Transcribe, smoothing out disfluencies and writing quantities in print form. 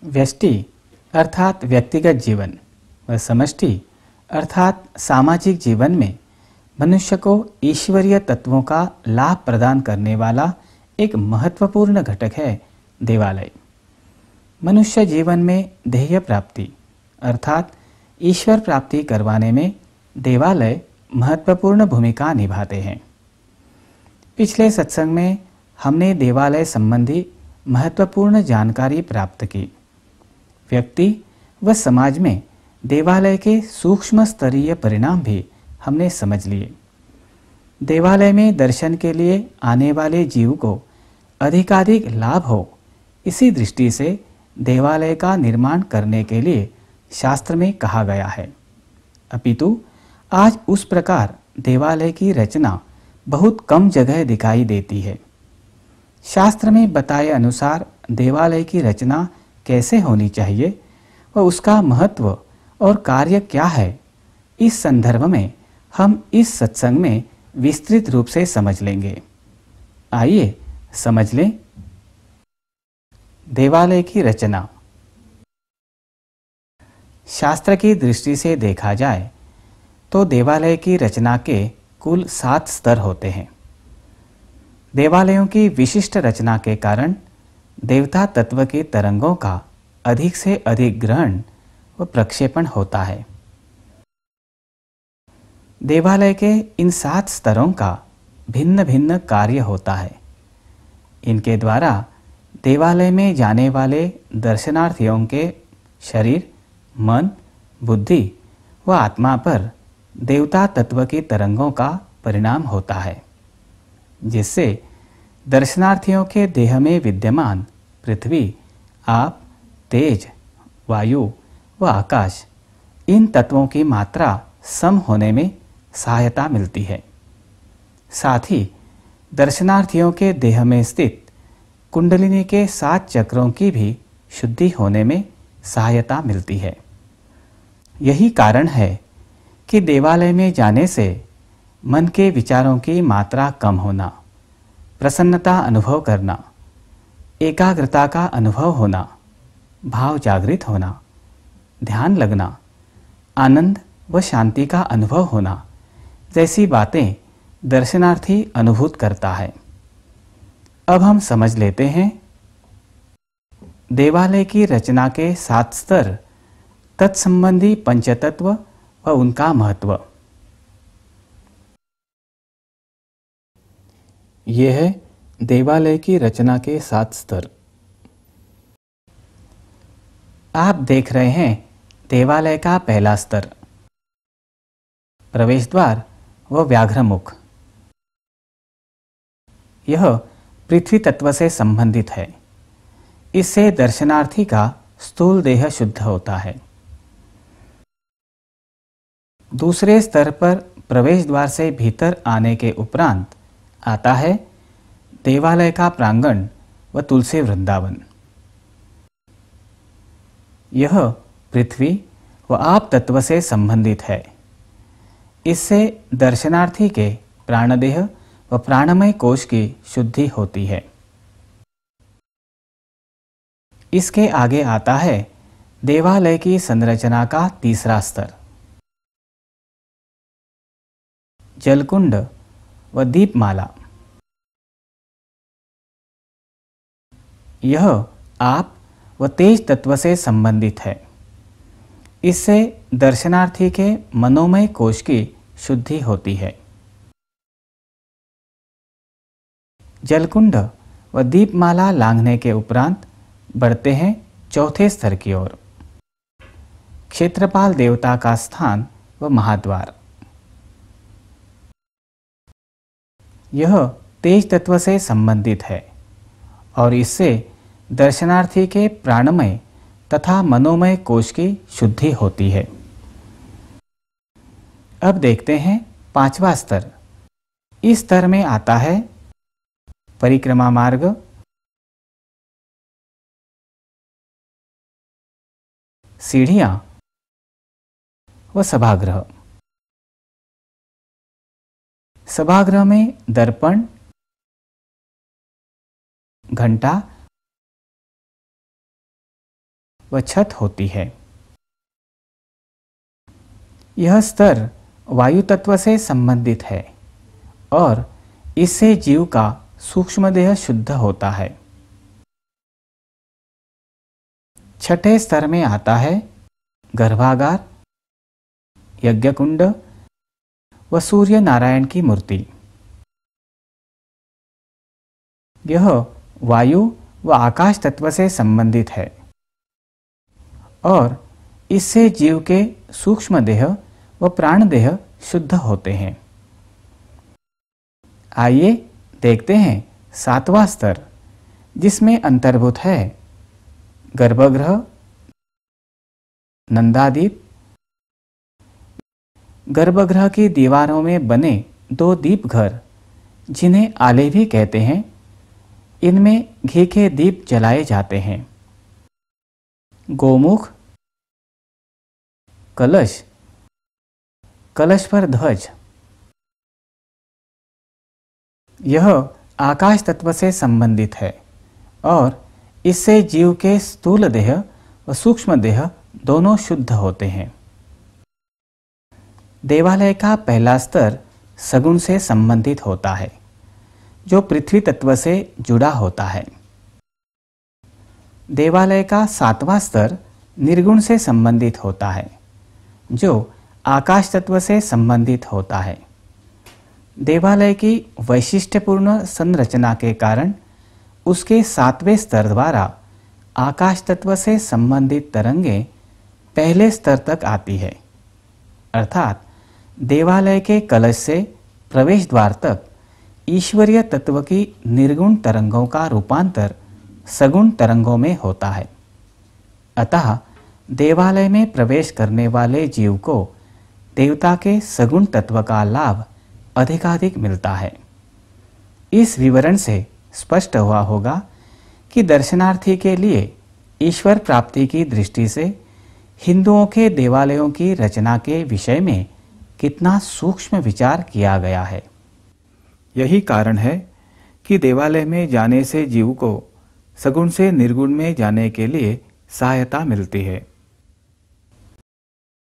व्यष्टि अर्थात व्यक्तिगत जीवन व समष्टि अर्थात सामाजिक जीवन में मनुष्य को ईश्वरीय तत्वों का लाभ प्रदान करने वाला एक महत्वपूर्ण घटक है देवालय। मनुष्य जीवन में ध्येय प्राप्ति अर्थात ईश्वर प्राप्ति करवाने में देवालय महत्वपूर्ण भूमिका निभाते हैं। पिछले सत्संग में हमने देवालय संबंधी महत्वपूर्ण जानकारी प्राप्त की। व्यक्ति व समाज में देवालय के सूक्ष्म स्तरीय परिणाम भी हमने समझ लिए। देवालय में दर्शन के लिए आने वाले जीव को अधिकाधिक लाभ हो, इसी दृष्टि से देवालय का निर्माण करने के लिए शास्त्र में कहा गया है। अपितु आज उस प्रकार देवालय की रचना बहुत कम जगह दिखाई देती है। शास्त्र में बताए अनुसार देवालय की रचना कैसे होनी चाहिए व उसका महत्व और कार्य क्या है, इस संदर्भ में हम इस सत्संग में विस्तृत रूप से समझ लेंगे। आइए समझ लें। देवालय की रचना। शास्त्र की दृष्टि से देखा जाए तो देवालय की रचना के कुल 7 स्तर होते हैं। देवालयों की विशिष्ट रचना के कारण देवता तत्व के तरंगों का अधिक से अधिक ग्रहण व प्रक्षेपण होता है। देवालय के इन 7 स्तरों का भिन्न भिन्न कार्य होता है। इनके द्वारा देवालय में जाने वाले दर्शनार्थियों के शरीर, मन, बुद्धि व आत्मा पर देवता तत्व की तरंगों का परिणाम होता है, जिससे दर्शनार्थियों के देह में विद्यमान पृथ्वी, आप, तेज, वायु व आकाश, इन तत्वों की मात्रा सम होने में सहायता मिलती है। साथ ही दर्शनार्थियों के देह में स्थित कुंडलिनी के 7 चक्रों की भी शुद्धि होने में सहायता मिलती है। यही कारण है कि देवालय में जाने से मन के विचारों की मात्रा कम होना, प्रसन्नता अनुभव करना, एकाग्रता का अनुभव होना, भाव जागृत होना, ध्यान लगना, आनंद व शांति का अनुभव होना जैसी बातें दर्शनार्थी अनुभूत करता है। अब हम समझ लेते हैं देवालय की रचना के 7 स्तर, तत्संबंधी पंचतत्व व उनका महत्व। ये है देवालय की रचना के 7 स्तर। आप देख रहे हैं देवालय का पहला स्तर, प्रवेश द्वार व व्याघ्र मुख। यह पृथ्वी तत्व से संबंधित है। इससे दर्शनार्थी का स्थूल देह शुद्ध होता है। दूसरे स्तर पर प्रवेश द्वार से भीतर आने के उपरांत आता है देवालय का प्रांगण व तुलसी वृंदावन। यह पृथ्वी व आप तत्व से संबंधित है। इससे दर्शनार्थी के प्राणदेह व प्राणमय कोश की शुद्धि होती है। इसके आगे आता है देवालय की संरचना का तीसरा स्तर, जलकुंड व दीपमाला। यह आप व तेज तत्व से संबंधित है। इससे दर्शनार्थी के मनोमय कोश की शुद्धि होती है। जलकुंड व दीपमाला लांघने के उपरांत बढ़ते हैं चौथे स्तर की ओर, क्षेत्रपाल देवता का स्थान व महाद्वार। यह तेज तत्व से संबंधित है और इससे दर्शनार्थी के प्राणमय तथा मनोमय कोश की शुद्धि होती है। अब देखते हैं 5वां स्तर। इस स्तर में आता है परिक्रमा मार्ग, सीढ़ियां व सभागृह। सभागृह में दर्पण, घंटा व छत होती है। यह स्तर वायु तत्व से संबंधित है और इससे जीव का सूक्ष्मदेह शुद्ध होता है। छठे स्तर में आता है गर्भागार, यज्ञकुंड व सूर्य नारायण की मूर्ति। यह वायु व आकाश तत्व से संबंधित है और इससे जीव के सूक्ष्म देह व प्राण देह शुद्ध होते हैं। आइए देखते हैं सातवां स्तर, जिसमें अंतर्भूत है गर्भगृह, नंदादीप। गर्भगृह की दीवारों में बने 2 दीप घर, जिन्हें आले भी कहते हैं, इनमें घी के दीप जलाए जाते हैं। गोमुख, कलश, कलश पर ध्वज। यह आकाश तत्व से संबंधित है और इससे जीव के स्थूल देह व सूक्ष्म देह दोनों शुद्ध होते हैं। देवालय का पहला स्तर सगुण से संबंधित होता है, जो पृथ्वी तत्व से जुड़ा होता है। देवालय का 7वां स्तर निर्गुण से संबंधित होता है, जो आकाश तत्व से संबंधित होता है। देवालय की वैशिष्ट्यपूर्ण संरचना के कारण उसके 7वें स्तर द्वारा आकाश तत्व से संबंधित तरंगें पहले स्तर तक आती है, अर्थात देवालय के कलश से प्रवेश द्वार तक ईश्वरीय तत्व की निर्गुण तरंगों का रूपांतर सगुण तरंगों में होता है। अतः देवालय में प्रवेश करने वाले जीव को देवता के सगुण तत्व का लाभ अधिकाधिक मिलता है। इस विवरण से स्पष्ट हुआ होगा कि दर्शनार्थी के लिए ईश्वर प्राप्ति की दृष्टि से हिंदुओं के देवालयों की रचना के विषय में कितना सूक्ष्म विचार किया गया है। यही कारण है कि देवालय में जाने से जीव को सगुण से निर्गुण में जाने के लिए सहायता मिलती है।